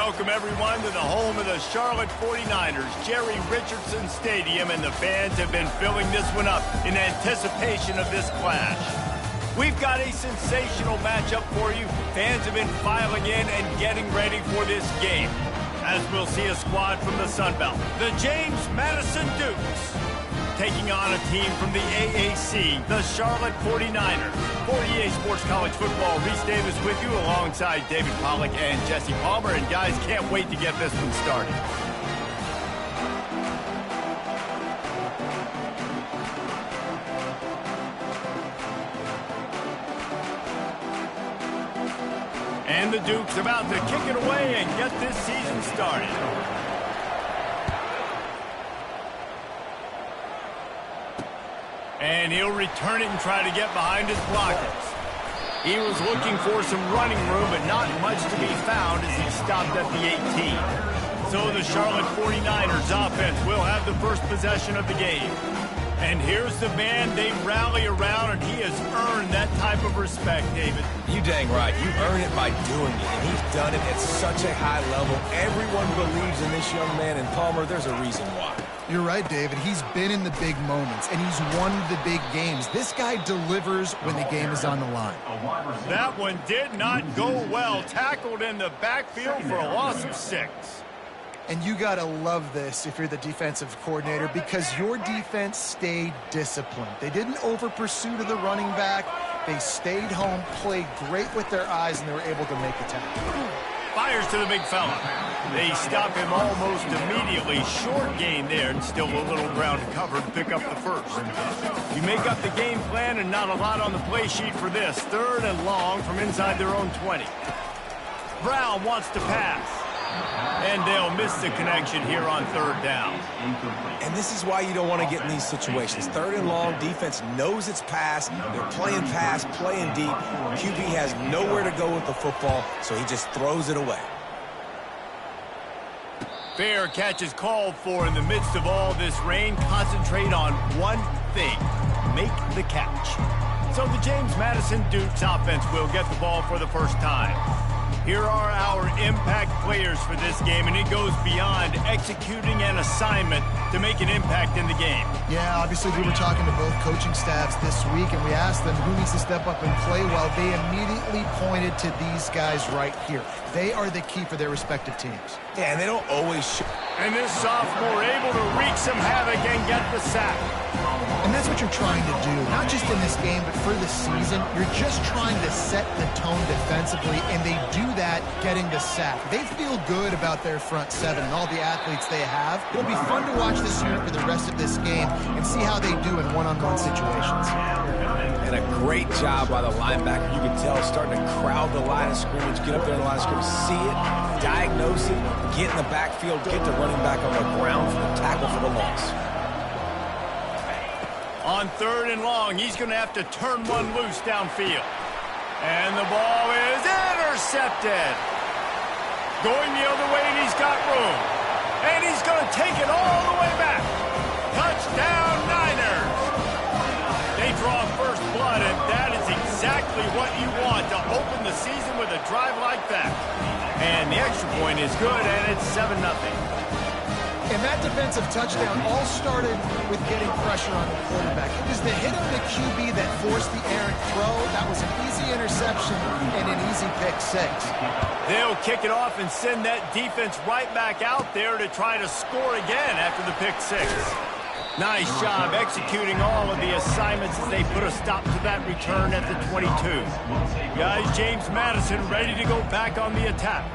welcome everyone to the home of the Charlotte 49ers, Jerry Richardson Stadium, and the fans have been filling this one up in anticipation of this clash. We've got a sensational matchup for you. Fans have been filing in and getting ready for this game, as we'll see a squad from the Sun Belt, the James Madison Dukes, taking on a team from the AAC, the Charlotte 49ers. For EA Sports College Football, Reese Davis with you alongside David Pollack and Jesse Palmer. And guys, can't wait to get this one started. And the Dukes about to kick it away and get this season started. And he'll return it and try to get behind his blockers. He was looking for some running room, but not much to be found as he stopped at the 18. So the Charlotte 49ers offense will have the first possession of the game. And here's the man they rally around, and he has earned that type of respect, David. You dang right. You earn it by doing it, and he's done it at such a high level. Everyone believes in this young man, and Palmer, there's a reason why. You're right, David. He's been in the big moments, and he's won the big games. This guy delivers when the game is on the line. That one did not go well. Tackled in the backfield for a loss of 6. And you got to love this if you're the defensive coordinator, because your defense stayed disciplined. They didn't over-pursue to the running back. They stayed home, played great with their eyes, and they were able to make a tackle. Fires to the big fella. They stop him almost immediately. Short gain there, and still a little ground covered to pick up the first. You make up the game plan, and not a lot on the play sheet for this. 3rd and long from inside their own 20. Brown wants to pass. And they'll miss the connection here on 3rd down. And this is why you don't want to get in these situations. 3rd and long, defense knows it's pass. They're playing pass, playing deep. QB has nowhere to go with the football, so he just throws it away. Fair catch is called for in the midst of all this rain. Concentrate on one thing: make the catch. So the James Madison Dukes offense will get the ball for the first time. Here are our impact players for this game, and it goes beyond executing an assignment to make an impact in the game. Yeah, obviously we were talking to both coaching staffs this week, and we asked them who needs to step up and play well. They immediately pointed to these guys right here. They are the key for their respective teams. Yeah, and they don't always And this sophomore able to wreak some havoc and get the sack. And that's what you're trying to do, not just in this game, but for the season. You're just trying to set the tone defensively, and they do that getting the sack. They feel good about their front 7 and all the athletes they have. It'll be fun to watch this unit for the rest of this game and see how they do in one-on-one situations. And a great job by the linebacker. You can tell starting to crowd the line of scrimmage, get up there in the line of scrimmage, see it, diagnose it, get in the backfield, get the running back on the ground for the tackle for the loss. On 3rd and long, he's going to have to turn one loose downfield. And the ball is intercepted. Going the other way, and he's got room. And he's going to take it all the way back. Touchdown, Niners. They draw first blood, and that is exactly what you want to open the season with a drive like that. And the extra point is good, and it's 7-0. And that defensive touchdown all started with getting pressure on the quarterback. It was the hit on the QB that forced the errant throw. That was an easy interception and an easy pick 6. They'll kick it off and send that defense right back out there to try to score again after the pick 6. Nice job executing all of the assignments as they put a stop to that return at the 22. Guys, James Madison ready to go back on the attack.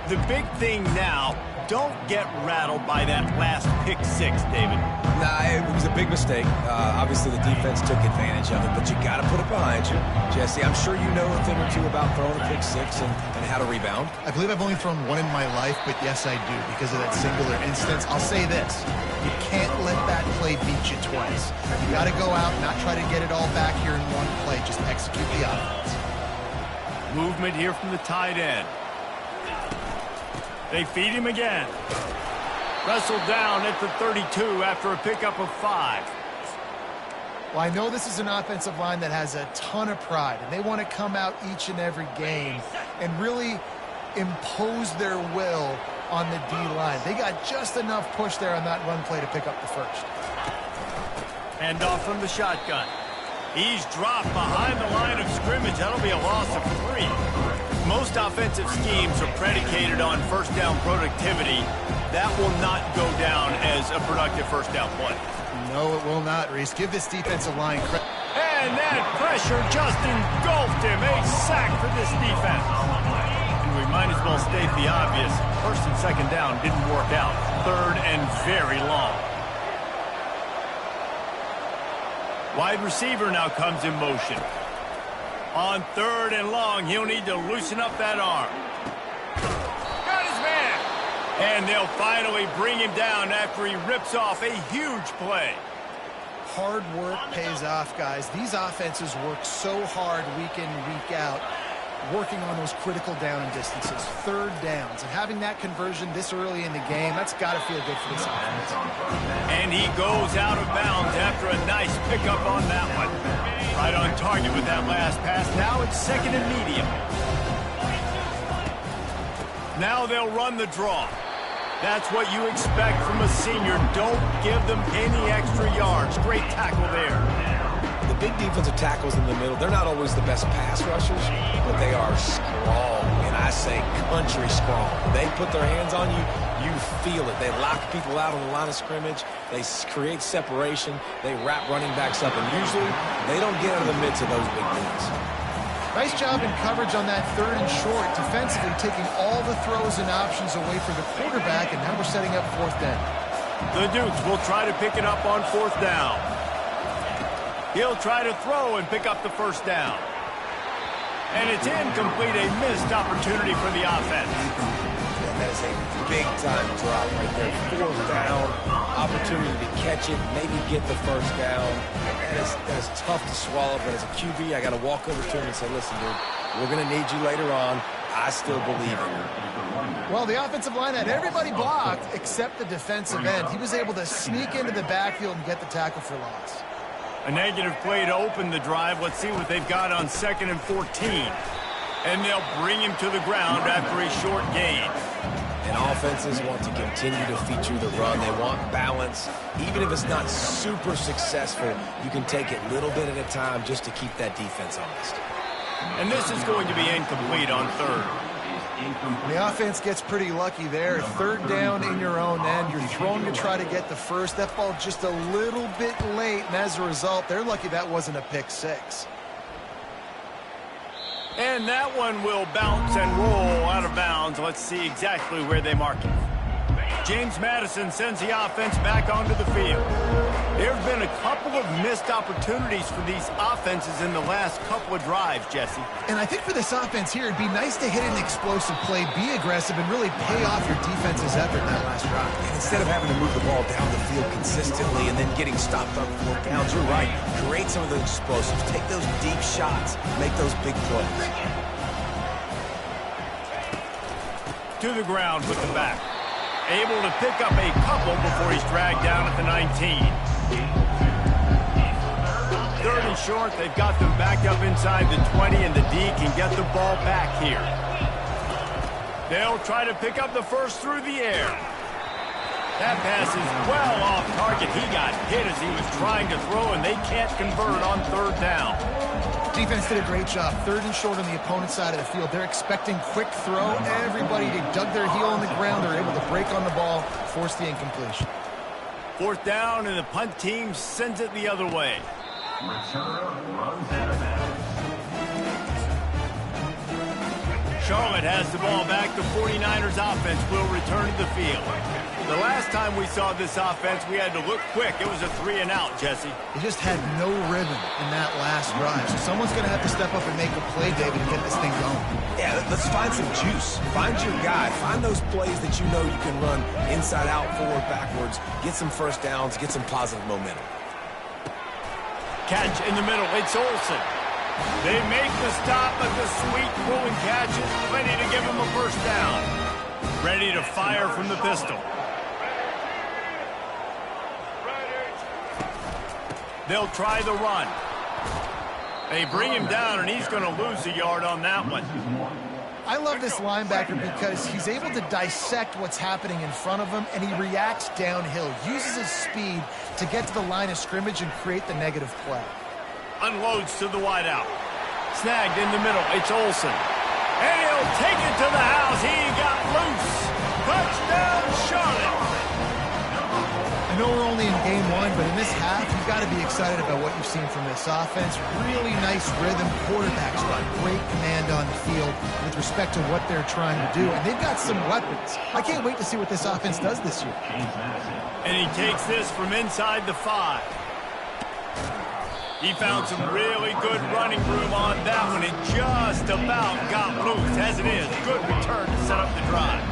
The big thing now, don't get rattled by that last pick 6, David. Nah, it was a big mistake. Obviously, the defense took advantage of it, but you got to put it behind you. Jesse, I'm sure you know a thing or two about throwing a pick 6 and how to rebound. I believe I've only thrown one in my life, but yes, I do, because of that singular instance. I'll say this: you can't let that play beat you twice. You got to go out, not try to get it all back here in one play. Just execute the offense. Movement here from the tight end. They feed him again. Wrestled down at the 32 after a pickup of 5. Well, I know this is an offensive line that has a ton of pride, and they want to come out each and every game and really impose their will on the D-line. They got just enough push there on that run play to pick up the first. Hand off from the shotgun. He's dropped behind the line of scrimmage. That'll be a loss of 3. Most offensive schemes are predicated on first down productivity. That will not go down as a productive first down play. No, it will not, Reese. Give this defensive line credit. And that pressure just engulfed him. A sack for this defense. And we might as well state the obvious. First and second down didn't work out. Third and very long. Wide receiver now comes in motion. On third and long, he'll need to loosen up that arm. Got his man. And they'll finally bring him down after he rips off a huge play. Hard work pays off, guys. These offenses work so hard week in, week out, working on those critical down and distances, third downs. And having that conversion this early in the game, that's got to feel good for this offense. And he goes out of bounds after a nice pickup on that one. Right on target with that last pass. Now it's second and medium. Now they'll run the draw. That's what you expect from a senior. Don't give them any extra yards. Great tackle there. The big defensive tackles in the middle, they're not always the best pass rushers, but they are strong, and I say country strong. They put their hands on you, you feel it. They lock people out on the line of scrimmage. They create separation. They wrap running backs up, and usually they don't get out of the midst of those big dudes. Nice job in coverage on that third and short, defensively taking all the throws and options away from the quarterback, and now we're setting up fourth down. The Dukes will try to pick it up on fourth down. He'll try to throw and pick up the first down. And it's incomplete, a missed opportunity for the offense. That is a big-time drop right there. Fourth down, opportunity to catch it, maybe get the first down. That is tough to swallow, but as a QB, I got to walk over to him and say, listen, dude, we're going to need you later on. I still believe it. Well, the offensive line had everybody blocked except the defensive end. He was able to sneak into the backfield and get the tackle for loss. A negative play to open the drive. Let's see what they've got on 2nd and 14. And they'll bring him to the ground after a short gain. And offenses want to continue to feature the run. They want balance. Even if it's not super successful, you can take it little bit at a time just to keep that defense honest. And this is going to be incomplete on third. The offense gets pretty lucky there. Third down in your own end. You're throwing to try to get the first. That ball just a little bit late, and as a result, they're lucky that wasn't a pick six. And that one will bounce and roll out of bounds. Let's see exactly where they mark it. James Madison sends the offense back onto the field. There have been a couple of missed opportunities for these offenses in the last couple of drives, Jesse. And I think for this offense here, it'd be nice to hit an explosive play, be aggressive, and really pay off your defense's effort in that last drive. And instead of having to move the ball down the field consistently and then getting stopped on 4 downs, you're right. Create some of those explosives. Take those deep shots. Make those big plays. To the ground with the back. Able to pick up a couple before he's dragged down at the 19. Third and short, they've got them back up inside the 20, and the D can get the ball back here. They'll try to pick up the first through the air. That pass is well off target. He got hit as he was trying to throw, and they can't convert on third down. Defense did a great job. Third and short on the opponent's side of the field. They're expecting quick throw. Everybody dug their heel on the ground. They're able to break on the ball, force the incompletion. Fourth down, and the punt team sends it the other way. Charlotte has the ball back. The 49ers offense will return to the field. The last time we saw this offense, we had to look quick. It was a 3-and-out, Jesse. They just had no rhythm in that last drive. So someone's going to have to step up and make a play, David, and get this thing going. Yeah, let's find some juice. Find your guy. Find those plays that you know you can run inside out, forward, backwards. Get some first downs. Get some positive momentum. Catch in the middle. It's Olsen. They make the stop, but the sweet pulling catch is plenty to give them a first down. Ready to fire from the pistol. They'll try the run. They bring him down, and he's going to lose a yard on that one. I love this linebacker because he's able to dissect what's happening in front of him, and he reacts downhill, uses his speed to get to the line of scrimmage and create the negative play. Unloads to the wideout. Snagged in the middle. It's Olsen. And he'll take it to the house. He got loose. Touchdown, Charlotte. I know we're only in game one, but in this half, you've got to be excited about what you've seen from this offense. Really nice rhythm. Quarterback's got great command on the field with respect to what they're trying to do. And they've got some weapons. I can't wait to see what this offense does this year. And he takes this from inside the 5. He found some really good running room on that one and just about got loose. As it is, good return to set up the drive.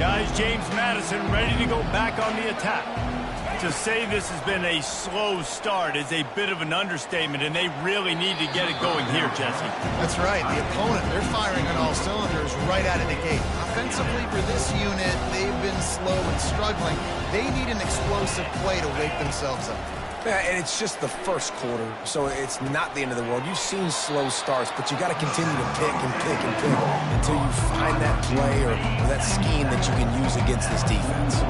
Guys, James Madison ready to go back on the attack. To say this has been a slow start is a bit of an understatement, and they really need to get it going here, Jesse. That's right. The opponent, they're firing on all cylinders right out of the gate. Offensively, for this unit, they've been slow and struggling. They need an explosive play to wake themselves up. Yeah, and it's just the first quarter, so it's not the end of the world. You've seen slow starts, but you got to continue to pick and pick and pick until you find that play or that scheme that you can use against this defense.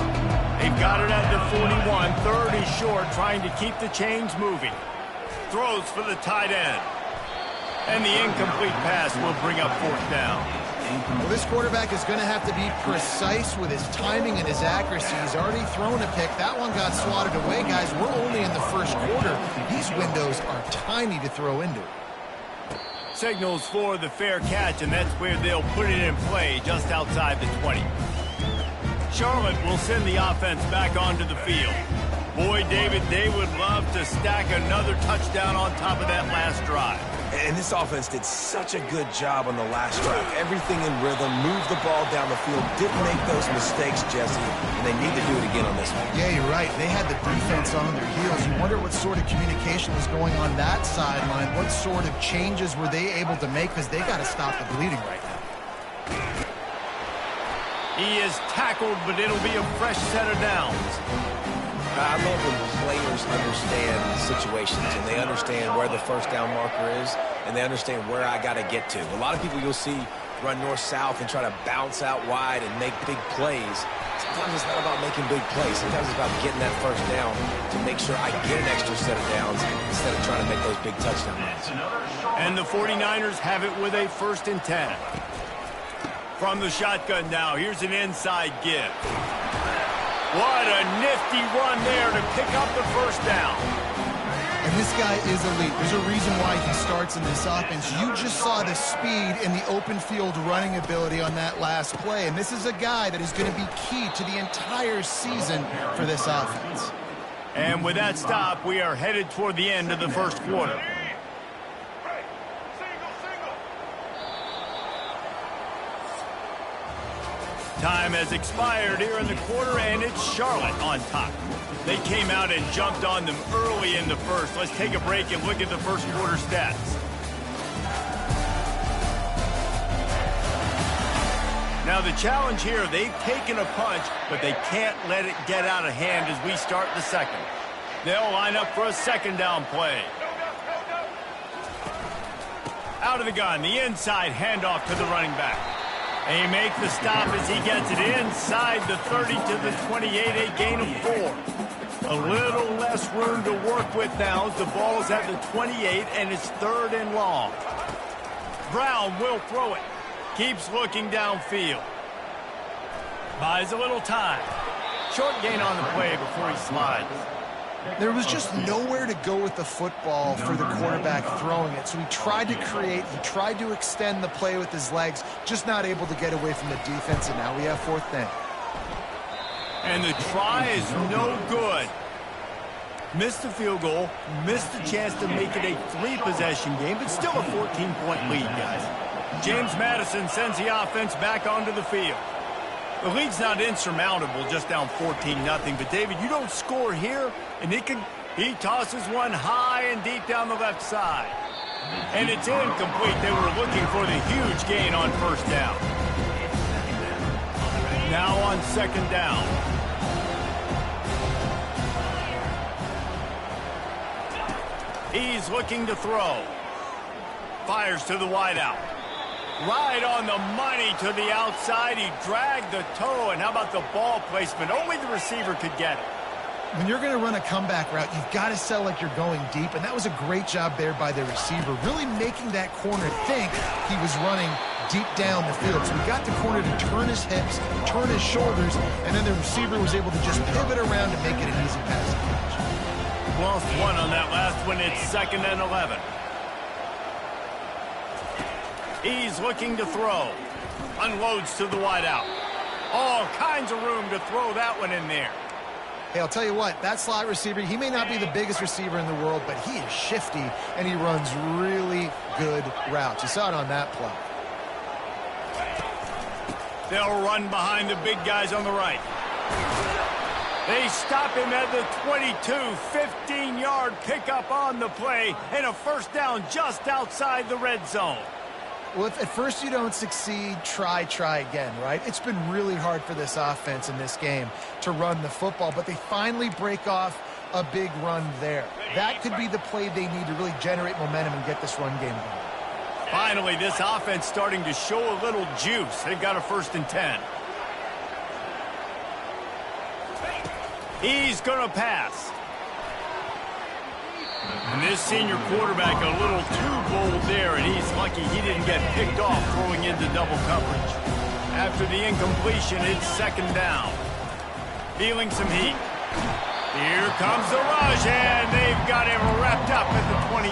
They've got it at the 41, 30 short, trying to keep the chains moving. Throws for the tight end. And the incomplete pass will bring up 4th down. Well, this quarterback is going to have to be precise with his timing and his accuracy. He's already thrown a pick. That one got swatted away, guys. We're only in the first quarter. These windows are tiny to throw into. Signals for the fair catch, and that's where they'll put it in play, just outside the 20. Charlotte will send the offense back onto the field. Boy, David, they would love to stack another touchdown on top of that last drive. And this offense did such a good job on the last drive. Everything in rhythm, moved the ball down the field, didn't make those mistakes, Jesse, and they need to do it again on this one. Yeah, you're right. They had the defense on their heels. You wonder what sort of communication was going on that sideline. What sort of changes were they able to make, because they got to stop the bleeding right now. He is tackled, but it'll be a fresh set of downs. I love when players understand situations and they understand where the first down marker is and they understand where I got to get to. A lot of people you'll see run north-south and try to bounce out wide and make big plays. Sometimes it's not about making big plays. Sometimes it's about getting that first down to make sure I get an extra set of downs instead of trying to make those big touchdown runs. And the 49ers have it with a 1st and 10. From the shotgun now, here's an inside give. What a nifty run there to pick up the first down. And this guy is elite. There's a reason why he starts in this offense. You just saw the speed and the open field running ability on that last play. And this is a guy that is going to be key to the entire season for this offense. And with that stop, we are headed toward the end of the first quarter. Time has expired here in the quarter, and it's Charlotte on top. They came out and jumped on them early in the first. Let's take a break and look at the first quarter stats. Now the challenge here, they've taken a punch, but they can't let it get out of hand as we start the second. They'll line up for a 2nd down play. Out of the gun, the inside handoff to the running back. And he makes the stop as he gets it inside the 30 to the 28, a gain of 4. A little less room to work with now as the ball is at the 28 and it's 3rd and long. Brown will throw it. Keeps looking downfield. Buys a little time. Short gain on the play before he slides. There was just nowhere to go with the football for the quarterback throwing it. So he tried to create, he tried to extend the play with his legs, just not able to get away from the defense, and now we have 4th down. And the try is no good. Missed the field goal, missed the chance to make it a 3-possession game, but still a 14-point lead, guys. James Madison sends the offense back onto the field. The lead's not insurmountable, just down 14-0. But, David, you don't score here, and he tosses one high and deep down the left side. And it's incomplete. They were looking for the huge gain on 1st down. Now on 2nd down. He's looking to throw. Fires to the wideout. Right on the money to the outside. He dragged the toe, and how about the ball placement? Only the receiver could get it. When you're going to run a comeback route, you've got to sell like you're going deep, and that was a great job there by the receiver, really making that corner think he was running deep down the field. So he got the corner to turn his hips, turn his shoulders, and then the receiver was able to just pivot around and make it an easy pass catch. Lost one on that last one. It's 2nd and 11. He's looking to throw. Unloads to the wideout. All kinds of room to throw that one in there. Hey, I'll tell you what, that slot receiver, he may not be the biggest receiver in the world, but he is shifty, and he runs really good routes. You saw it on that play. They'll run behind the big guys on the right. They stop him at the 22, 15-yard pickup on the play, and a first down just outside the red zone. Well, if at first you don't succeed, try again, right? It's been really hard for this offense in this game to run the football, but they finally break off a big run there. That could be the play they need to really generate momentum and get this run game going. Finally, this offense starting to show a little juice. They've got a 1st and 10. He's going to pass. And this senior quarterback a little too bold there, and he's lucky he didn't get picked off throwing into double coverage. After the incompletion, it's 2nd down. Feeling some heat. Here comes the rush, and they've got him wrapped up at the 28.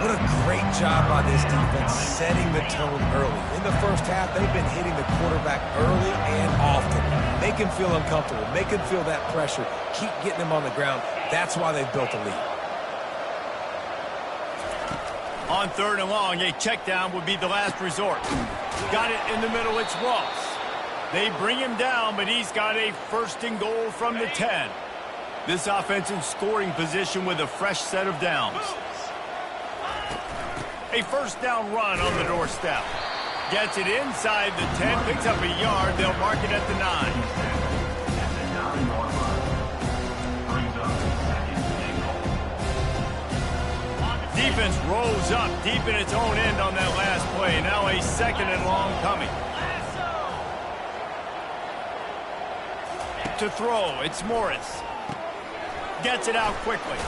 What a great job by this defense setting the tone early. In the first half, they've been hitting the quarterback early and often. Make him feel uncomfortable. Make him feel that pressure. Keep getting him on the ground. That's why they've built a lead. On 3rd and long, a check down would be the last resort. Got it in the middle, it's Ross. They bring him down, but he's got a 1st and goal from the 10. This offense in scoring position with a fresh set of downs. A 1st down run on the doorstep. Gets it inside the 10, picks up a yard. They'll mark it at the 9. Defense rolls up deep in its own end on that last play. Now a 2nd and long coming. To throw, it's Morris. Gets it out quickly.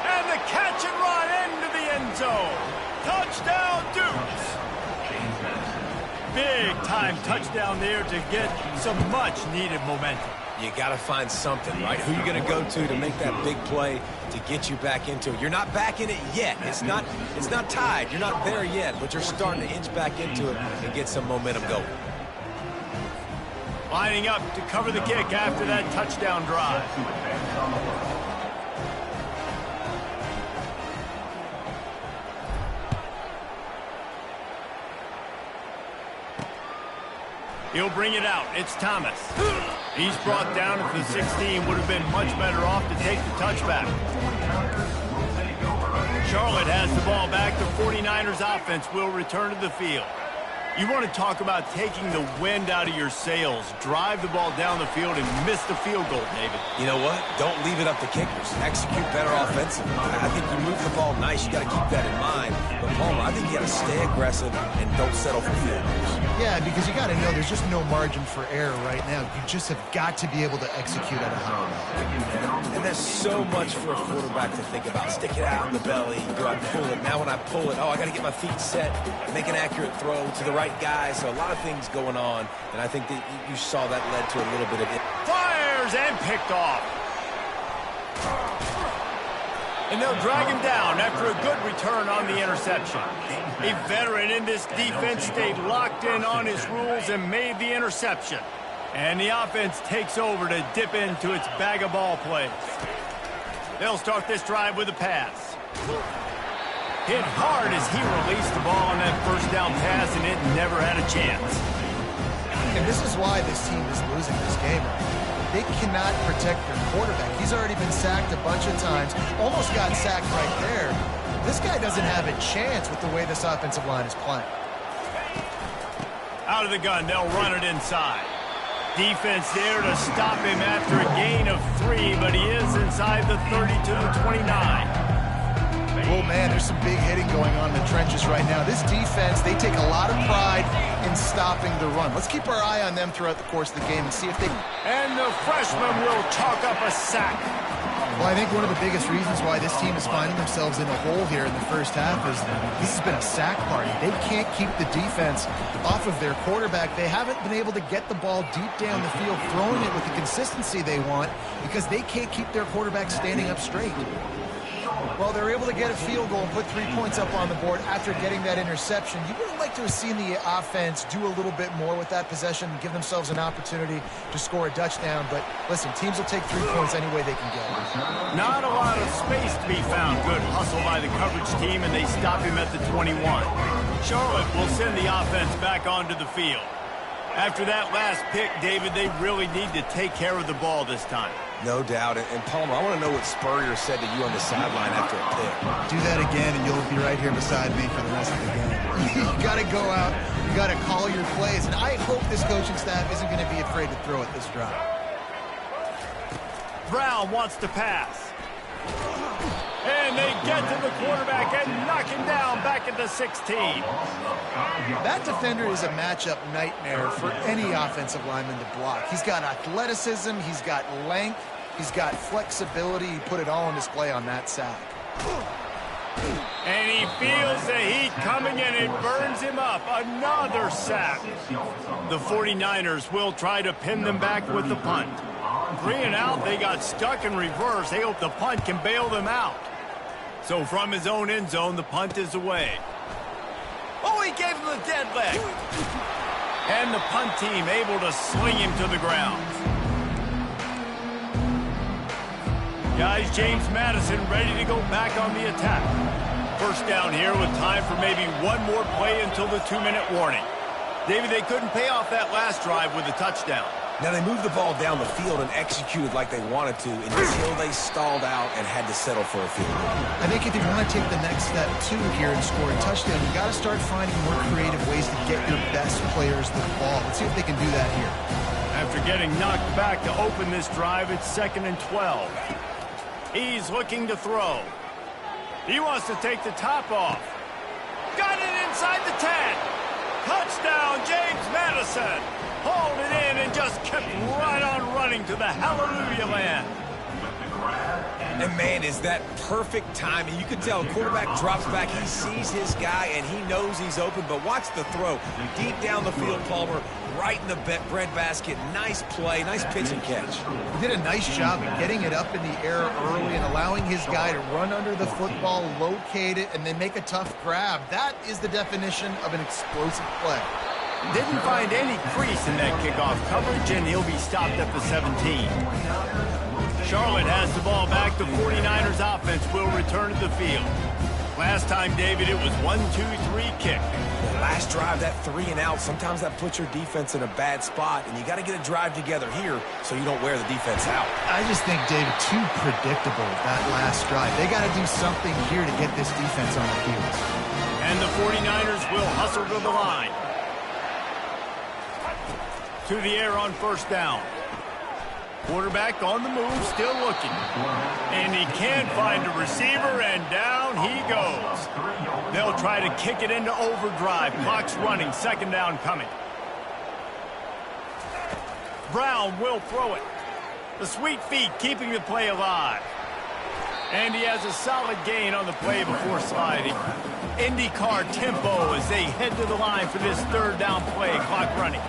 And the catch and run into the end zone. Touchdown, Dukes. Big time touchdown there to get some much needed momentum. You got to find something, right? Who you going to go to make that big play to get you back into it? You're not back in it yet. It's not tied. You're not there yet, but you're starting to inch back into it and get some momentum going. Lining up to cover the kick after that touchdown drive. He'll bring it out. It's Thomas. He's brought down at the 16. Would have been much better off to take the touchback. Charlotte has the ball back. The 49ers offense will return to the field. You want to talk about taking the wind out of your sails. Drive the ball down the field and miss the field goal, David. You know what? Don't leave it up to kickers. Execute better offensively. I think you move the ball nice. You got to keep that in mind. But, Palmer, I think you got to stay aggressive and don't settle for field goals. Yeah, because you got to know there's just no margin for error right now. You just have got to be able to execute at a high level. And there's so much for a quarterback to think about. Stick it out in the belly. Do I pull it? Now when I pull it, I got to get my feet set, make an accurate throw to the right guy. So a lot of things going on, and I think that you saw that led to a little bit of it. Fires and picked off. And they'll drag him down after a good return on the interception. A veteran in this defense stayed locked in on his rules and made the interception. And the offense takes over to dip into its bag of ball plays. They'll start this drive with a pass. Hit hard as he released the ball on that 1st down pass, and it never had a chance. And this is why this team is losing this game. They cannot protect their quarterback. He's already been sacked a bunch of times, almost got sacked right there. This guy doesn't have a chance with the way this offensive line is playing. Out of the gun, they'll run it inside. Defense there to stop him after a gain of 3, but he is inside the 30 to the 29. Well, man, there's some big hitting going on in the trenches right now. This defense, they take a lot of pride in stopping the run. Let's keep our eye on them throughout the course of the game and see if they... And the freshman will chalk up a sack. Well, I think one of the biggest reasons why this team is finding themselves in a hole here in the first half is this has been a sack party. They can't keep the defense off of their quarterback. They haven't been able to get the ball deep down the field, throwing it with the consistency they want because they can't keep their quarterback standing up straight. Well, they're able to get a field goal and put 3 points up on the board after getting that interception. You would have liked to have seen the offense do a little bit more with that possession and give themselves an opportunity to score a touchdown. But listen, teams will take 3 points any way they can get it. Not a lot of space to be found. Good hustle by the coverage team, and they stop him at the 21. Charlotte will send the offense back onto the field. After that last pick, David, they really need to take care of the ball this time. No doubt. And Palmer, I want to know what Spurrier said to you on the sideline after a pick. Do that again, and you'll be right here beside me for the rest of the game. You got to go out. You got to call your plays. And I hope this coaching staff isn't going to be afraid to throw it this drive. Brown wants to pass. And they get to the quarterback and knock him down back at the 16. That defender is a matchup nightmare for any offensive lineman to block. He's got athleticism, he's got length, he's got flexibility. He put it all on display on that sack. And he feels the heat coming and it burns him up. Another sack. The 49ers will try to pin them back with the punt. 3 and out, they got stuck in reverse. They hope the punt can bail them out. So from his own end zone, the punt is away. Oh, he gave him the dead leg. And the punt team able to sling him to the ground. Guys, James Madison ready to go back on the attack. First down here with time for maybe one more play until the 2-minute warning. David, they couldn't pay off that last drive with a touchdown. Now, they moved the ball down the field and executed like they wanted to until they stalled out and had to settle for a field goal. I think if you want to take the next step, too, here and score a touchdown, you got to start finding more creative ways to get your best players the ball. Let's see if they can do that here. After getting knocked back to open this drive, it's 2nd and 12. He's looking to throw. He wants to take the top off. Got it inside the 10. Touchdown, James Madison. Hauled it in and just kept right on running to the hallelujah land. And, man, is that perfect timing. You can tell a quarterback drops back. He sees his guy, and he knows he's open. But watch the throw. Deep down the field, Palmer, right in the breadbasket. Nice play, nice pitch and catch. He did a nice job of getting it up in the air early and allowing his guy to run under the football, locate it, and then make a tough grab. That is the definition of an explosive play. Didn't find any crease in that kickoff coverage, and he'll be stopped at the 17. Charlotte has the ball back. The 49ers offense will return to the field. Last time, David, it was 1-2-3 kick. Last drive, that 3 and out, sometimes that puts your defense in a bad spot, and you got to get a drive together here so you don't wear the defense out. I just think, David, too predictable, that last drive. They got to do something here to get this defense on their heels. And the 49ers will hustle to the line. To the air on first down. Quarterback on the move, still looking. And he can't find a receiver, and down he goes. They'll try to kick it into overdrive. Clock's running, 2nd down coming. Brown will throw it. The sweet feet keeping the play alive. And he has a solid gain on the play before sliding. IndyCar tempo as they head to the line for this 3rd down play. Clock running.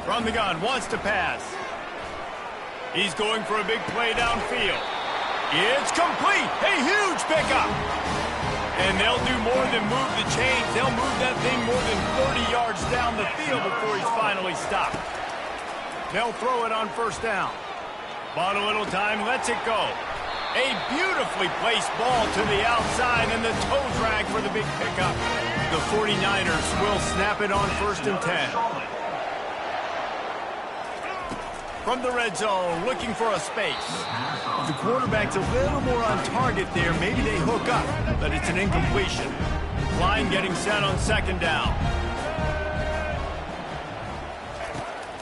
From the gun, wants to pass. He's going for a big play downfield. It's complete. A huge pickup. And they'll do more than move the chains. They'll move that thing more than 30 yards down the field before he's finally stopped. They'll throw it on first down. Bought a little time, lets it go. A beautifully placed ball to the outside and the toe drag for the big pickup. The 49ers will snap it on 1st and 10. From the red zone, looking for a space. The quarterback's a little more on target there. Maybe they hook up, but it's an incompletion. Line getting set on 2nd down.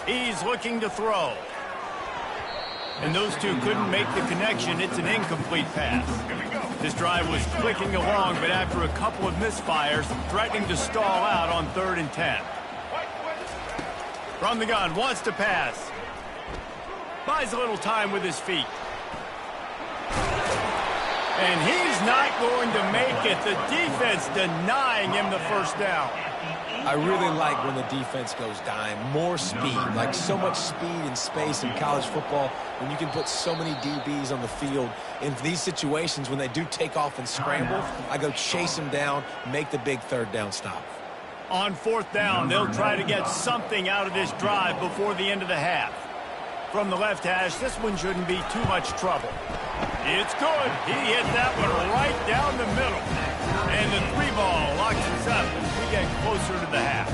He's looking to throw. And those two couldn't make the connection. It's an incomplete pass. This drive was clicking along, but after a couple of misfires, threatening to stall out on 3rd and 10. From the gun, wants to pass. Buys a little time with his feet. And he's not going to make it. The defense denying him the first down. I really like when the defense goes dime. More speed, like so much speed and space in college football when you can put so many DBs on the field. In these situations, when they do take off and scramble, I go chase them down, make the big 3rd down stop. On 4th down, they'll try to get something out of this drive before the end of the half. From the left hash, this one shouldn't be too much trouble. It's good. He hit that one right down the middle. And the 3-ball locks us up as we get closer to the half.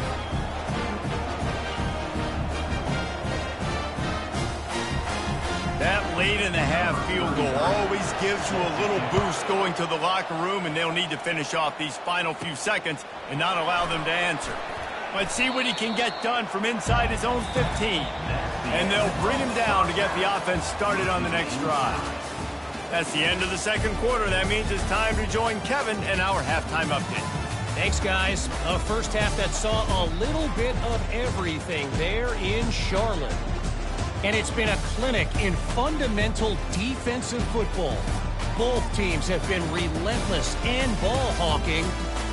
That late in the half field goal always gives you a little boost going to the locker room, and they'll need to finish off these final few seconds and not allow them to answer. Let's see what he can get done from inside his own 15. And they'll bring him down to get the offense started on the next drive. That's the end of the second quarter. That means it's time to join Kevin and our halftime update. Thanks, guys. A first half that saw a little bit of everything there in Charlotte. And it's been a clinic in fundamental defensive football. Both teams have been relentless and ball hawking,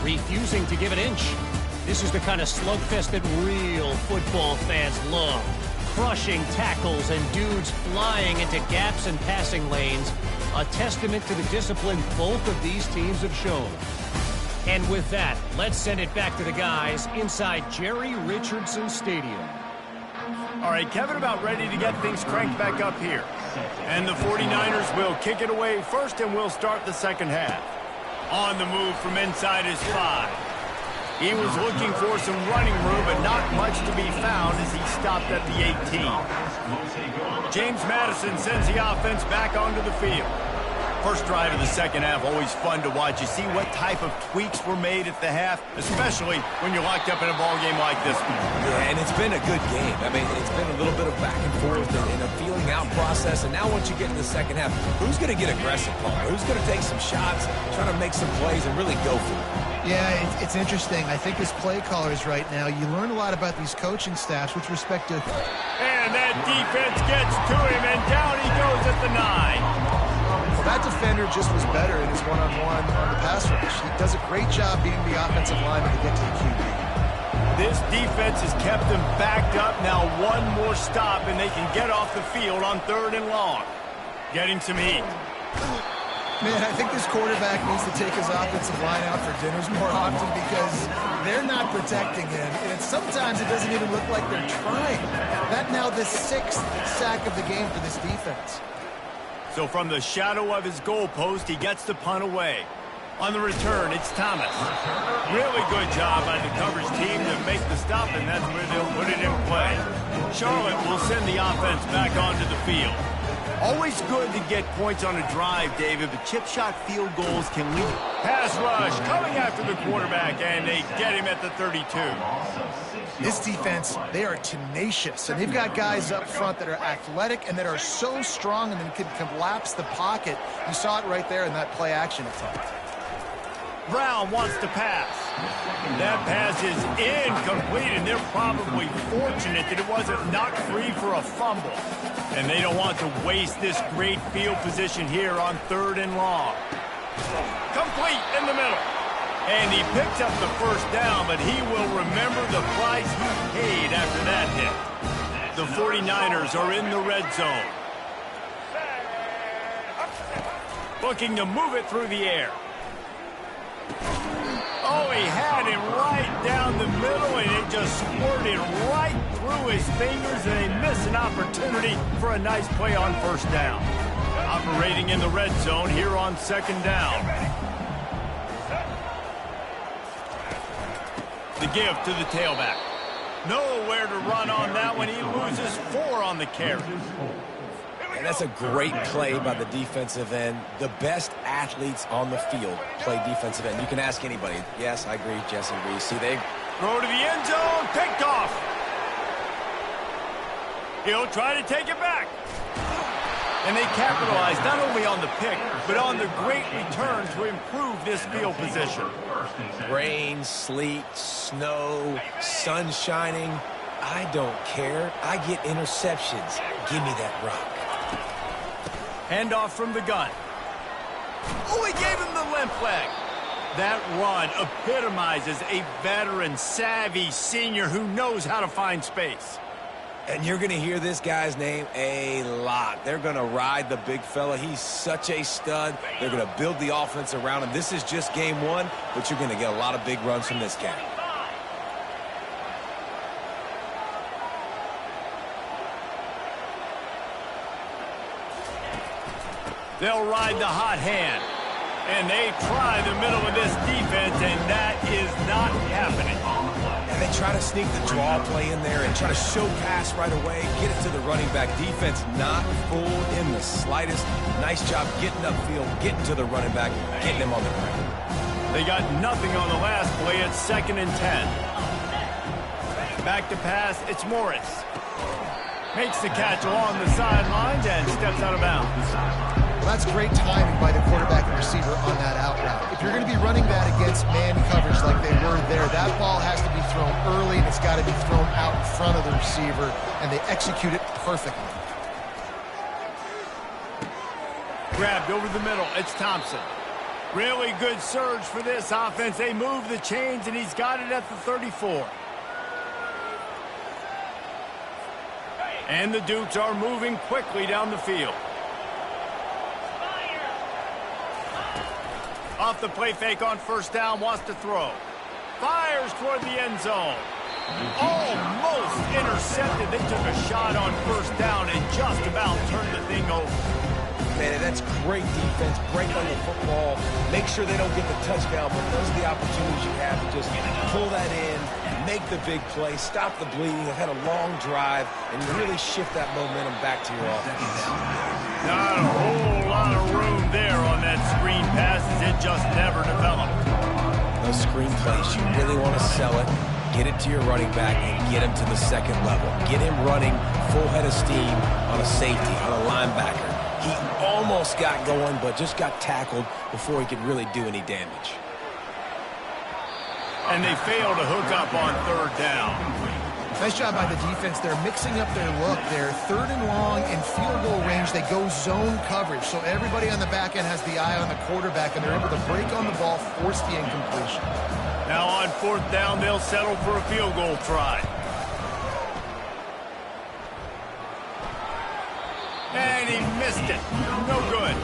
refusing to give an inch. This is the kind of slugfest that real football fans love. Crushing tackles and dudes flying into gaps and passing lanes. A testament to the discipline both of these teams have shown. And with that, let's send it back to the guys inside Jerry Richardson Stadium. All right, Kevin about ready to get things cranked back up here. And the 49ers will kick it away first, and we'll start the second half. On the move from inside his 5. He was looking for some running room, but not much to be found as he stopped at the 18. James Madison sends the offense back onto the field. First drive of the second half, always fun to watch. You see what type of tweaks were made at the half, especially when you're locked up in a ball game like this one. Yeah, and it's been a good game. I mean, it's been a little bit of back and forth and a feeling out process. And now once you get in the second half, who's going to get aggressive, Paul? Who's going to take some shots, try to make some plays, and really go for it? Yeah, it's interesting. I think as play callers right now, you learn a lot about these coaching staffs with respect to... And that defense gets to him, and down he goes at the 9. Well, that defender just was better in his one-on-one on the pass rush. He does a great job beating the offensive lineman to get to the QB. This defense has kept them backed up. Now one more stop, and they can get off the field on 3rd and long. Getting some heat. Man, I think this quarterback needs to take his offensive line out for dinners more often because they're not protecting him. And sometimes it doesn't even look like they're trying. That now the 6th sack of the game for this defense. So from the shadow of his goalpost, he gets the punt away. On the return, it's Thomas. Really good job by the coverage team to make the stop, and that's where they'll put it in play. Charlotte will send the offense back onto the field. Always good to get points on a drive, David, but chip shot field goals can lead. Pass rush coming after the quarterback, and they get him at the 32. This defense, they are tenacious, and they've got guys up front that are athletic and that are so strong and then can collapse the pocket. You saw it right there in that play action attempt. Brown wants to pass. That pass is incomplete, and they're probably fortunate that it wasn't knocked free for a fumble. And they don't want to waste this great field position here on 3rd and long. Complete in the middle. And he picks up the first down, but he will remember the price he paid after that hit. The 49ers are in the red zone. Looking to move it through the air. Oh, he had him right down the middle, and it just squirted right through his fingers, and they miss an opportunity for a nice play on first down. Operating in the red zone here on 2nd down. The give to the tailback. Nowhere to run on that one. He loses 4 on the carry. And that's a great play by the defensive end. The best athletes on the field play defensive end. You can ask anybody. Yes, I agree. Jesse agrees. See, they throw to the end zone. Picked off. He'll try to take it back. And they capitalized not only on the pick, but on the great return to improve this field position. Rain, sleet, snow, sun shining. I don't care. I get interceptions. Give me that rock. Handoff from the gun. Oh, he gave him the limp leg. That run epitomizes a veteran, savvy senior who knows how to find space. And you're going to hear this guy's name a lot. They're going to ride the big fella. He's such a stud. They're going to build the offense around him. This is just game one, but you're going to get a lot of big runs from this guy. They'll ride the hot hand. And they try the middle of this defense, and that is not happening. And they try to sneak the draw play in there and try to show pass right away, get it to the running back. Defense not fooled in the slightest. Nice job getting upfield, getting to the running back, getting him on the ground. They got nothing on the last play. It's 2nd and 10. Back to pass, it's Morris. Makes the catch along the sidelines and steps out of bounds. Well, that's great timing by the quarterback and receiver on that out route. If you're going to be running that against man coverage like they were there, that ball has to be thrown early, and it's got to be thrown out in front of the receiver, and they execute it perfectly. Grabbed over the middle. It's Thompson. Really good surge for this offense. They move the chains, and he's got it at the 34. And the Dukes are moving quickly down the field. Off the play fake on 1st down, wants to throw. Fires toward the end zone. Almost intercepted. They took a shot on 1st down and just about turned the thing over. Man, that's great defense. Break on the football. Make sure they don't get the touchdown, but those are the opportunities you have to just pull that in, make the big play, stop the bleeding. They've had a long drive, and really shift that momentum back to your offense. Not a whole lot of room there on that screen pass as it just never developed. Those screen plays, you really want to sell it, get it to your running back, and get him to the 2nd level. Get him running full head of steam on a safety, on a linebacker. He almost got going, but just got tackled before he could really do any damage. And they fail to hook up on 3rd down. Nice job by the defense. They're mixing up their look. They're 3rd and long in field goal range. They go zone coverage, so everybody on the back end has the eye on the quarterback, and they're able to break on the ball, force the incompletion. Now on 4th down, they'll settle for a field goal try. And he missed it. No good.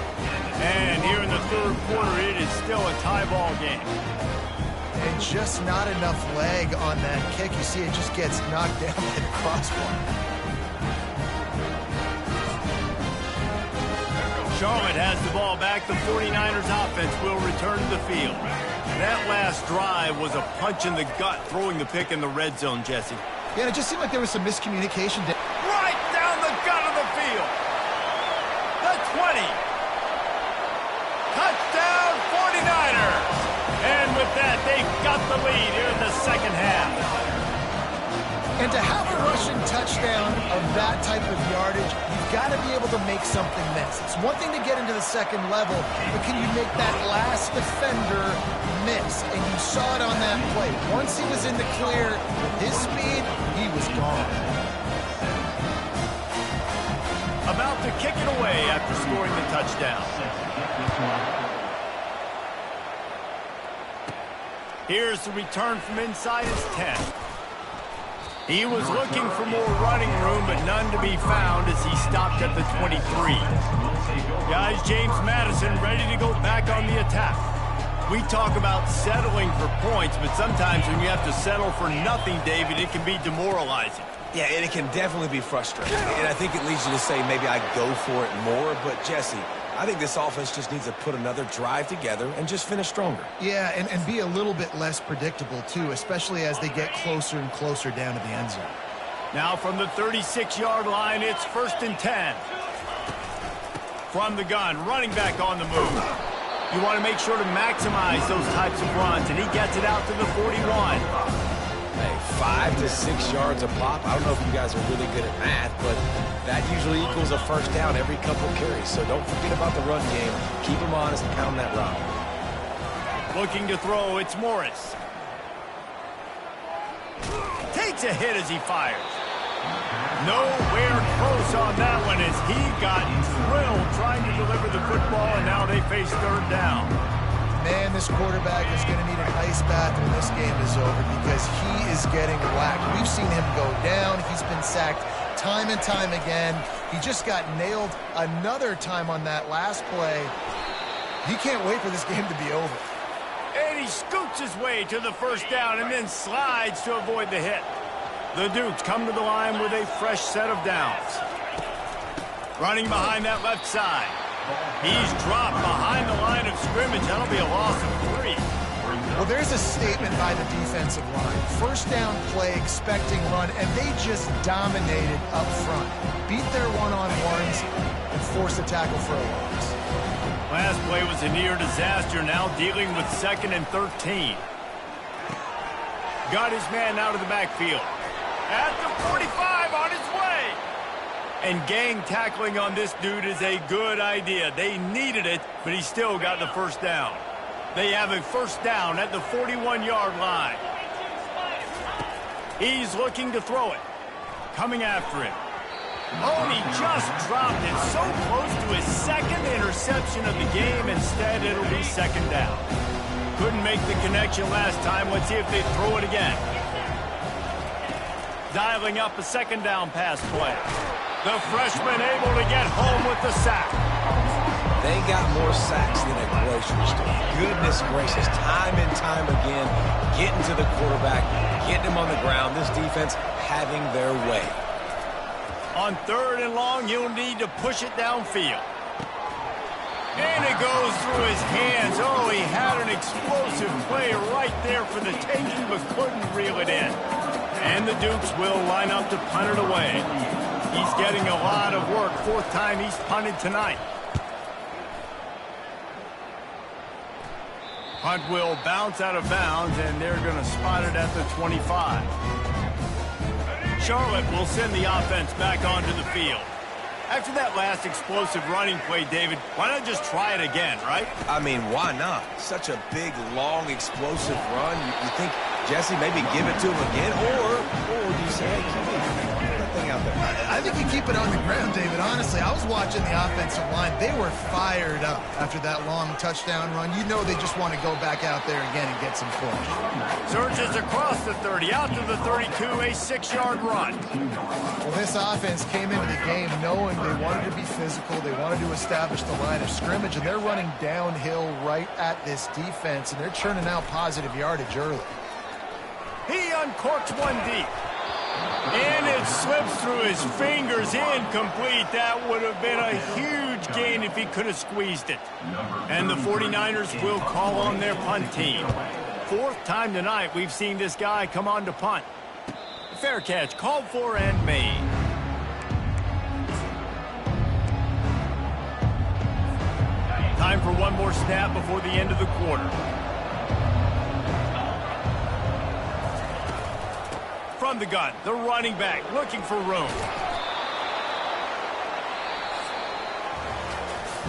And here in the 3rd quarter, it is still a tie ball game. And just not enough leg on that kick. You see it just gets knocked down by the crossbar. Charlotte has the ball back. The 49ers offense will return to the field. That last drive was a punch in the gut, throwing the pick in the red zone, Jesse. Yeah, it just seemed like there was some miscommunication. Right down the gut of the field. The 20. Touchdown 49ers. And with that, they've got the lead here in the 2nd half. And to have a rushing touchdown of that type of yardage, you've got to be able to make something miss. It's one thing to get into the 2nd level, but can you make that last defender miss? And you saw it on that play. Once he was in the clear with his speed, he was gone. About to kick it away after scoring the touchdown. Here's the return from inside his 10. He was looking for more running room, but none to be found as he stopped at the 23. Guys, James Madison ready to go back on the attack. We talk about settling for points, but sometimes when you have to settle for nothing, David, it can be demoralizing. Yeah, and it can definitely be frustrating. And I think it leads you to say maybe I go for it more. But, Jesse, I think this offense just needs to put another drive together and just finish stronger. Yeah, and be a little bit less predictable, too, especially as they get closer and closer down to the end zone. Now from the 36-yard line, it's 1st and 10. From the gun, running back on the move. You want to make sure to maximize those types of runs, and he gets it out to the 41. Hey, 5 to 6 yards a pop. I don't know if you guys are really good at math, but that usually equals a first down every couple carries. So don't forget about the run game. Keep them honest and pound that rock. Looking to throw, it's Morris. Takes a hit as he fires. Nowhere close on that one as he got drilled trying to deliver the football, and now they face third down. Man, this quarterback is going to need an ice bath when this game is over because he is getting whacked. We've seen him go down. He's been sacked time and time again. He just got nailed another time on that last play. He can't wait for this game to be over. And he scoots his way to the first down and then slides to avoid the hit. The Dukes come to the line with a fresh set of downs. Running behind that left side. He's dropped behind the line of scrimmage. That'll be a loss of 3. Well, there's a statement by the defensive line. First down play, expecting run, and they just dominated up front. Beat their one-on-ones and forced the tackle for a loss. Last play was a near disaster, now dealing with 2nd and 13. Got his man out of the backfield. At the 45, on his way. And gang tackling on this dude is a good idea. They needed it, but he still got the first down. They have a first down at the 41-yard line. He's looking to throw it. Coming after him. Oh, and he just dropped it so close to his 2nd interception of the game. Instead, it'll be 2nd down. Couldn't make the connection last time. Let's see if they throw it again. Dialing up a 2nd down pass play. The freshman able to get home with the sack. They got more sacks than a grocery store. Goodness gracious, time and time again, getting to the quarterback, getting him on the ground. This defense having their way. On 3rd and long, he'll need to push it downfield. And it goes through his hands. Oh, he had an explosive play right there for the taking, but couldn't reel it in. And the Dukes will line up to punt it away. He's getting a lot of work. 4th time he's punted tonight. Punt will bounce out of bounds, and they're going to spot it at the 25. Charlotte will send the offense back onto the field. After that last explosive running play, David, why not just try it again, right? I mean, why not? Such a big, long, explosive run. You think, Jesse, maybe give it to him again? Or do you say, hey, QB, put that thing out there? I think you keep it on the ground, David. Honestly, I was watching the offensive line. They were fired up after that long touchdown run. You know they just want to go back out there again and get some push. Surges across the 30, out to the 32, a 6-yard run. Well, this offense came into the game knowing they wanted to be physical. They wanted to establish the line of scrimmage, and they're running downhill right at this defense, and they're churning out positive yardage early. He uncorks one deep. And it slips through his fingers, incomplete. That would have been a huge gain if he could have squeezed it. And the 49ers will call on their punt team. 4th time tonight we've seen this guy come on to punt. Fair catch, called for and made. Time for one more snap before the end of the quarter. From the gun, the running back looking for room.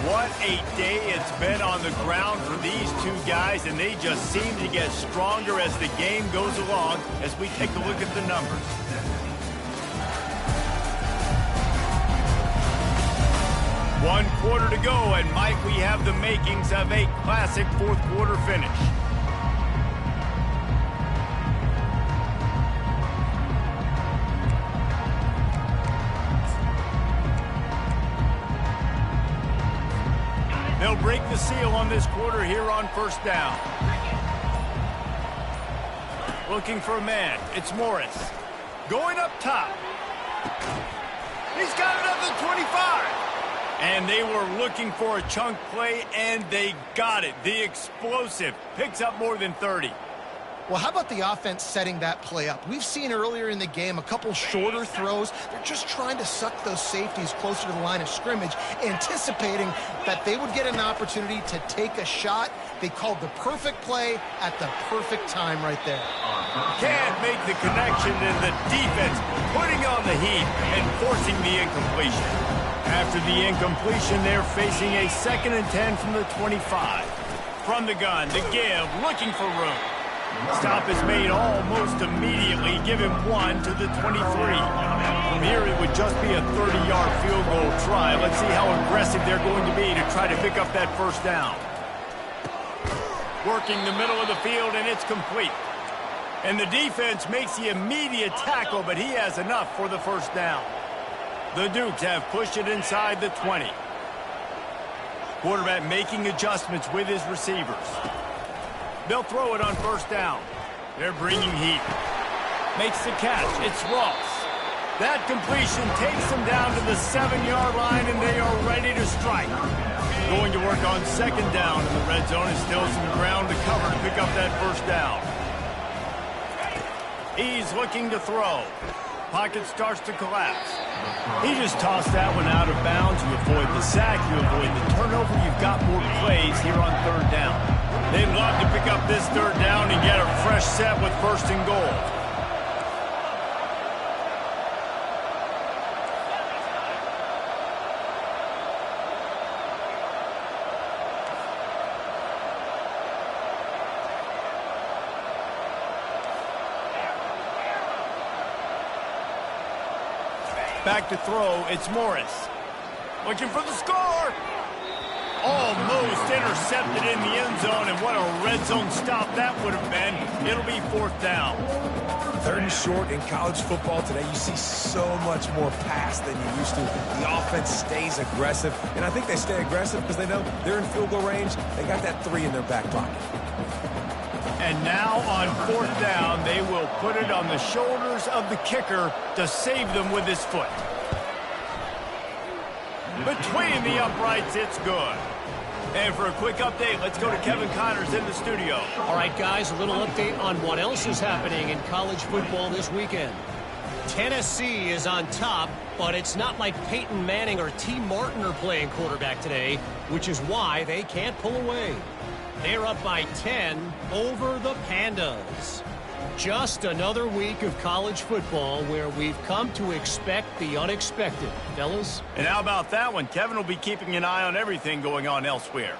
What a day it's been on the ground for these two guys, and they just seem to get stronger as the game goes along as we take a look at the numbers. One quarter to go, and might we have the makings of a classic 4th quarter finish. They'll break the seal on this quarter here on 1st down. Looking for a man. It's Morris. Going up top. He's got it up to 25. And they were looking for a chunk play, and they got it. The explosive picks up more than 30. Well, how about the offense setting that play up? We've seen earlier in the game a couple shorter throws. They're just trying to suck those safeties closer to the line of scrimmage, anticipating that they would get an opportunity to take a shot. They called the perfect play at the perfect time right there. Can't make the connection, and the defense putting on the heat and forcing the incompletion. After the incompletion, they're facing a 2nd and 10 from the 25. From the gun, to give, looking for room. Stop is made almost immediately. Give him 1 to the 23. From here, it would just be a 30-yard field goal try. Let's see how aggressive they're going to be to try to pick up that first down. Working the middle of the field, and it's complete. And the defense makes the immediate tackle, but he has enough for the first down. The Dukes have pushed it inside the 20. Quarterback making adjustments with his receivers. They'll throw it on first down. They're bringing heat. Makes the catch. It's Ross. That completion takes them down to the 7-yard line, and they are ready to strike. Going to work on 2nd down in the red zone, and still some ground to cover to pick up that first down. He's looking to throw. Pocket starts to collapse. He just tossed that one out of bounds. You avoid the sack, you avoid the turnover. You've got more plays here on 3rd down. They'd love to pick up this 3rd down and get a fresh set with 1st and goal. Back to throw, it's Morris. Looking for the score. Almost intercepted in the end zone, and what a red zone stop that would have been. It'll be 4th down. 3rd and short in college football today. You see so much more pass than you used to. The offense stays aggressive, and I think they stay aggressive because they know they're in field goal range. They got that 3 in their back pocket. And now on 4th down, they will put it on the shoulders of the kicker to save them with his foot. Between the uprights, it's good. And for a quick update, let's go to Kevin Connors in the studio. All right, guys, a little update on what else is happening in college football this weekend. Tennessee is on top, but it's not like Peyton Manning or T. Martin are playing quarterback today, which is why they can't pull away. They're up by 10 over the Pandas. Just another week of college football where we've come to expect the unexpected, fellas. And how about that one? Kevin will be keeping an eye on everything going on elsewhere.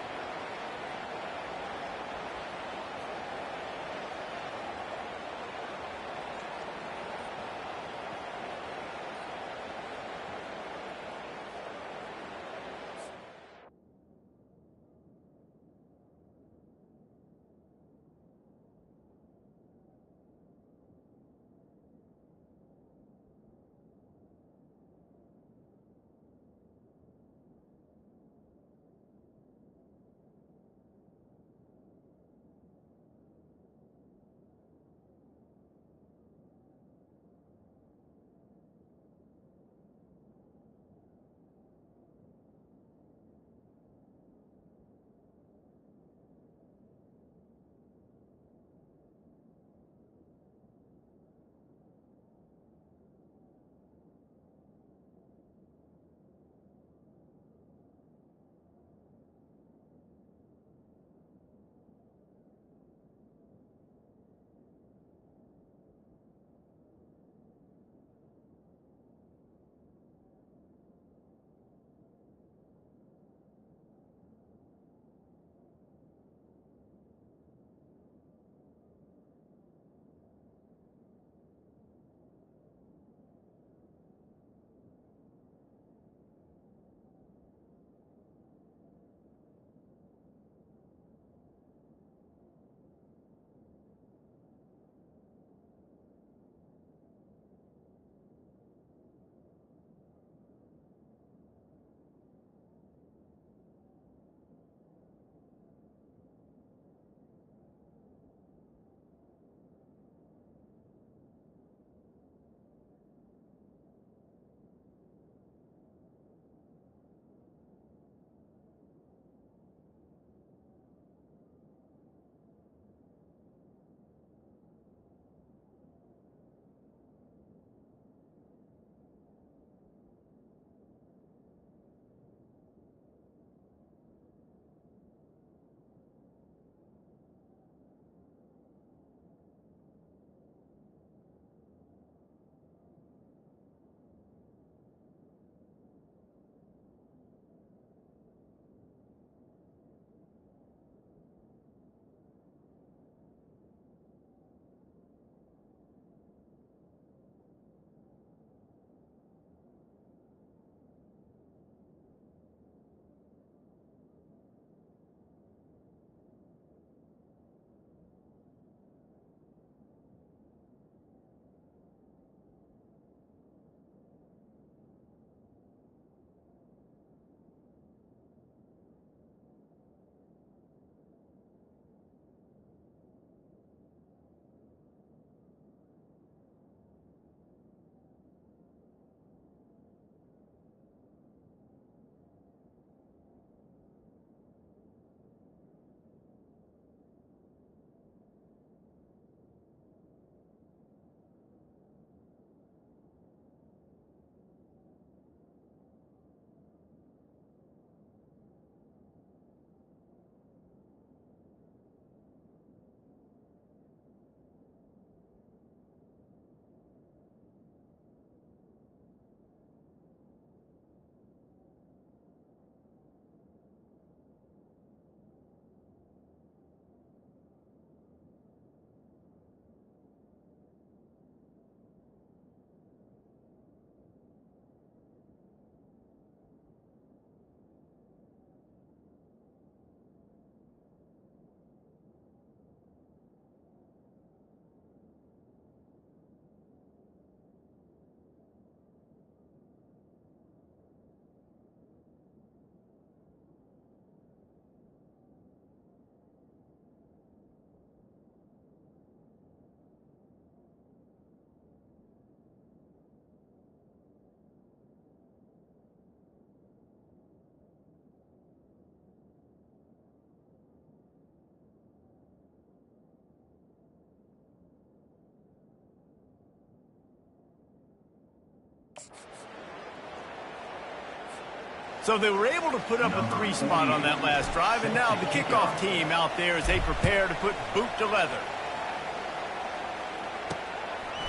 So they were able to put up a 3 spot on that last drive, and now the kickoff team out there as they prepare to put boot to leather.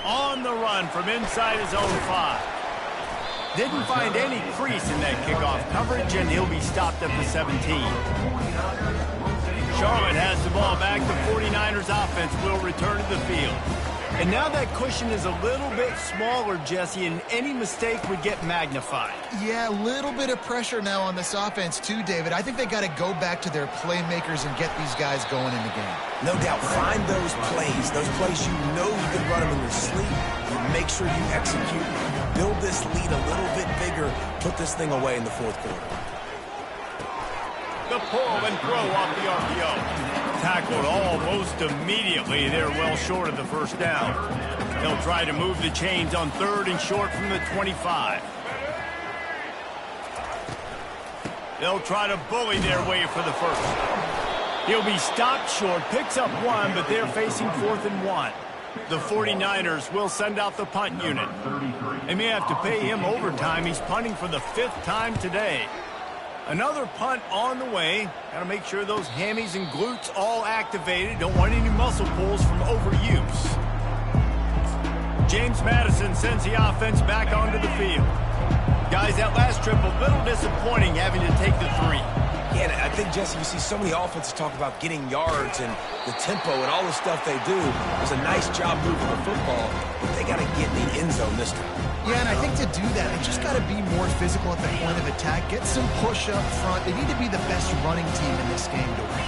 On the run from inside his own 5. Didn't find any crease in that kickoff coverage, and he'll be stopped at the 17. Charlotte has the ball back. The 49ers offense will return to the field. And now that cushion is a little bit smaller, Jesse, and any mistake would get magnified. Yeah, a little bit of pressure now on this offense too, David. I think they got to go back to their playmakers and get these guys going in the game. No doubt, find those plays you know you can run them in your sleep. You make sure you execute, build this lead a little bit bigger, put this thing away in the fourth quarter. The pull and throw off the RPO. Tackled almost immediately. They're well short of the first down. They'll try to move the chains on 3rd and short from the 25. They'll try to bully their way for the first. He'll be stopped short, picks up 1, but they're facing 4th and 1. The 49ers will send out the punt unit. They may have to pay him overtime. He's punting for the 5th time today. Another punt on the way. Got to make sure those hammies and glutes all activated. Don't want any muscle pulls from overuse. James Madison sends the offense back onto the field. Guys, that last trip a little disappointing having to take the 3. Yeah, I think, Jesse, you see so many offenses talk about getting yards and the tempo and all the stuff they do. It was a nice job moving the football, but they got to get in the end zone this time. Yeah, and I think to do that, they just got to be more physical at the point of attack, get some push up front. They need to be the best running team in this game to win.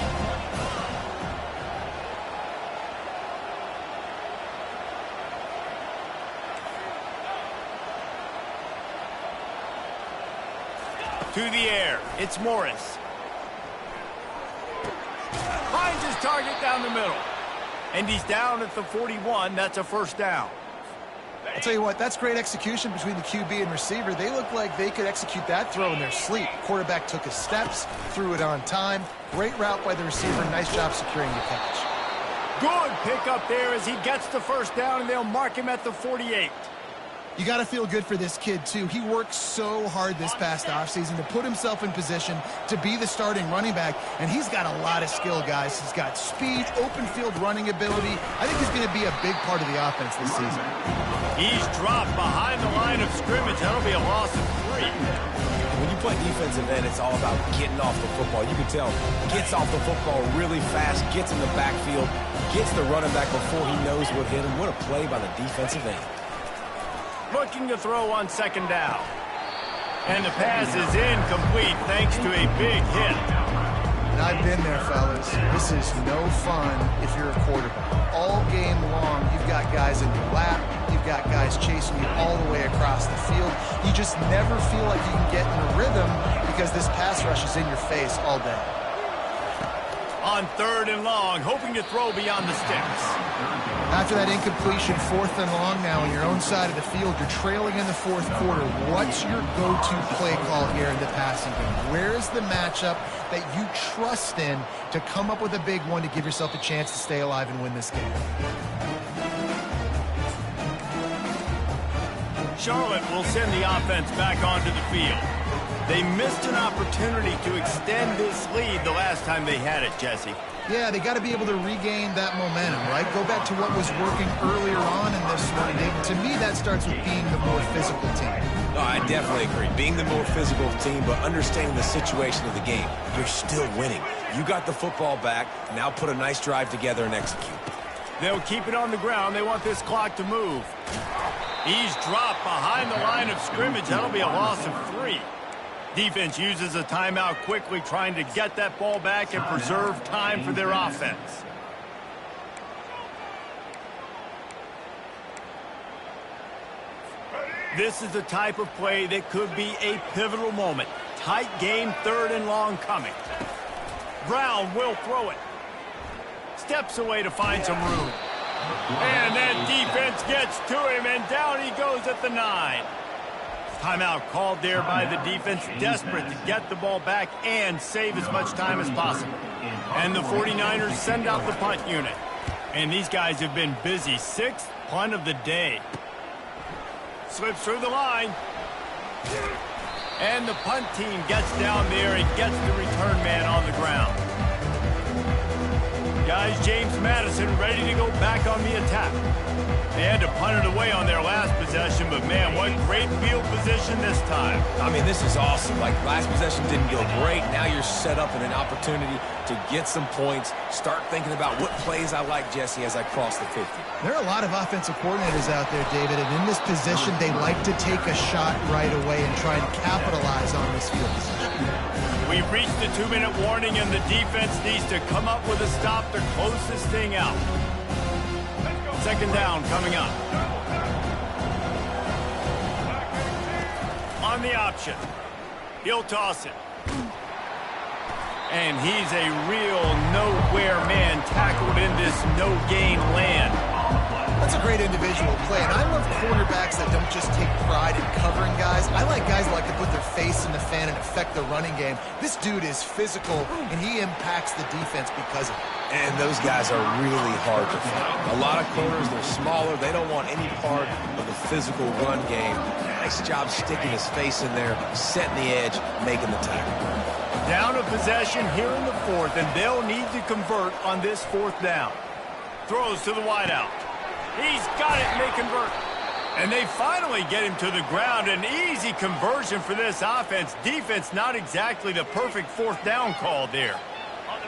To the air, it's Morris. Finds his target down the middle. And he's down at the 41. That's a first down. I'll tell you what, that's great execution between the QB and receiver. They look like they could execute that throw in their sleep. Quarterback took his steps, threw it on time. Great route by the receiver. Nice job securing the catch. Good pick up there as he gets the first down, and they'll mark him at the 48. You got to feel good for this kid, too. He worked so hard this past offseason to put himself in position to be the starting running back, and he's got a lot of skill, guys. He's got speed, open field running ability. I think he's going to be a big part of the offense this season. He's dropped behind the line of scrimmage. That'll be a loss of 3. When you play defensive end, it's all about getting off the football. You can tell, gets off the football really fast, gets in the backfield, gets the running back before he knows what hit him. What a play by the defensive end. Looking to throw on 2nd down. And the pass is incomplete thanks to a big hit. And I've been there, fellas. This is no fun if you're a quarterback. All game long, you've got guys in your lap. You've got guys chasing you all the way across the field. You just never feel like you can get in a rhythm because this pass rush is in your face all day. On 3rd and long, hoping to throw beyond the sticks. After that incompletion, 4th and long now on your own side of the field, you're trailing in the 4th quarter. What's your go-to play call here in the passing game? Where is the matchup that you trust in to come up with a big one to give yourself a chance to stay alive and win this game? Charlotte will send the offense back onto the field. They missed an opportunity to extend this lead the last time they had it, Jesse. Yeah, they got to be able to regain that momentum, right? Go back to what was working earlier on in this one. And to me, that starts with being the more physical team. No, I definitely agree. Being the more physical team, but understanding the situation of the game. You're still winning. You got the football back. Now put a nice drive together and execute. They'll keep it on the ground. They want this clock to move. He's dropped behind the line of scrimmage. That'll be a loss of 3. Defense uses a timeout quickly, trying to get that ball back and preserve time for their offense. This is the type of play that could be a pivotal moment. Tight game, 3rd and long coming. Brown will throw it. Steps away to find some room. And that defense gets to him, and down he goes at the 9. Timeout called there by the defense, desperate to get the ball back and save as much time as possible. And the 49ers send out the punt unit. And these guys have been busy. 6th punt of the day. Slips through the line. And the punt team gets down there and gets the return man on the ground. Guys, James Madison ready to go back on the attack. They had to punt it away on their last possession, but man, what great field position this time. I mean, this is awesome. Like, last possession didn't go great. Now you're set up in an opportunity to get some points. Start thinking about what plays I like, Jesse, as I cross the 50. There are a lot of offensive coordinators out there, David, and in this position, they like to take a shot right away and try and capitalize on this field position. We've reached the 2-minute warning, and the defense needs to come up with a stop to close this thing out. Second down coming up. On the option. He'll toss it. And he's a real nowhere man tackled in this no-gain land. That's a great individual play, and I love quarterbacks that don't just take pride in covering guys. I like guys that like to put their face in the fan and affect the running game. This dude is physical, and he impacts the defense because of it. And those guys are really hard to find. A lot of corners, they're smaller. They don't want any part of the physical run game. Nice job sticking his face in there, setting the edge, making the tackle. Down a possession here in the fourth, and they'll need to convert on this fourth down. Throws to the wideout. He's got it, and they convert. And they finally get him to the ground. An easy conversion for this offense. Defense, not exactly the perfect fourth down call there.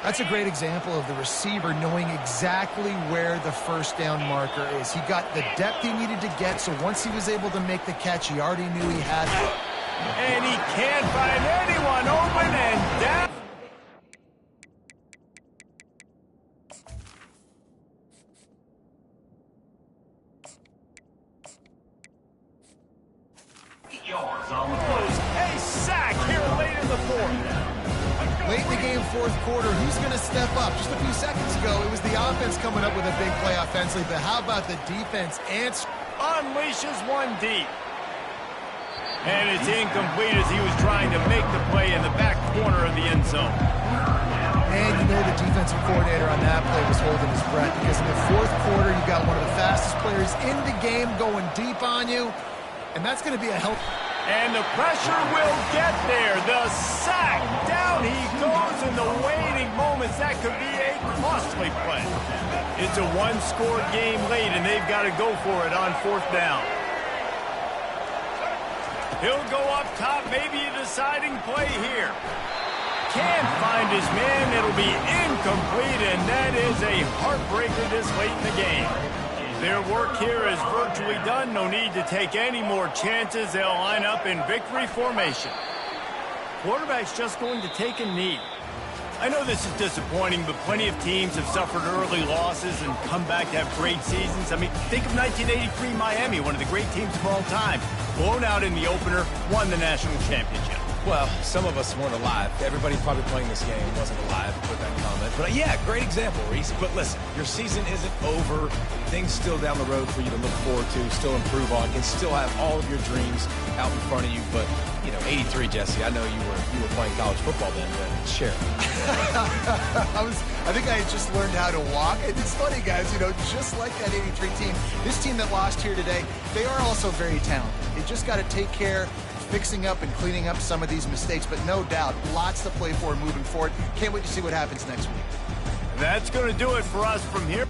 That's a great example of the receiver knowing exactly where the first down marker is. He got the depth he needed to get, so once he was able to make the catch, he already knew he had it. And he can't find anyone open, and down. A sack here late in the fourth. Late in the game, fourth quarter, who's going to step up? Just a few seconds ago, it was the offense coming up with a big play offensively, but how about the defense answer? Unleashes one deep. And it's incomplete as he was trying to make the play in the back corner of the end zone. And you know the defensive coordinator on that play was holding his breath because in the fourth quarter, you got one of the fastest players in the game going deep on you, and that's going to be a help. And the pressure will get there. The sack. Down he goes in the waiting moments. That could be a costly play. It's a one-score game late, and they've got to go for it on fourth down. He'll go up top, maybe a deciding play here. Can't find his man. It'll be incomplete, and that is a heartbreaker this late in the game. Their work here is virtually done. No need to take any more chances. They'll line up in victory formation. Quarterback's just going to take a knee. I know this is disappointing, but plenty of teams have suffered early losses and come back to have great seasons. I mean, think of 1983 Miami, one of the great teams of all time. Blown out in the opener, won the national championship. Well, some of us weren't alive. Everybody probably playing this game wasn't alive with that comment. But yeah, great example, Reese. But listen, your season isn't over. Things still down the road for you to look forward to, still improve on. You can still have all of your dreams out in front of you. But, you know, 83, Jesse, I know you were playing college football then, but share. I think I had just learned how to walk. And it's funny, guys, you know, just like that 83 team, this team that lost here today, they are also very talented. They just got to take care fixing up and cleaning up some of these mistakes, but no doubt, lots to play for moving forward. Can't wait to see what happens next week. That's going to do it for us from here.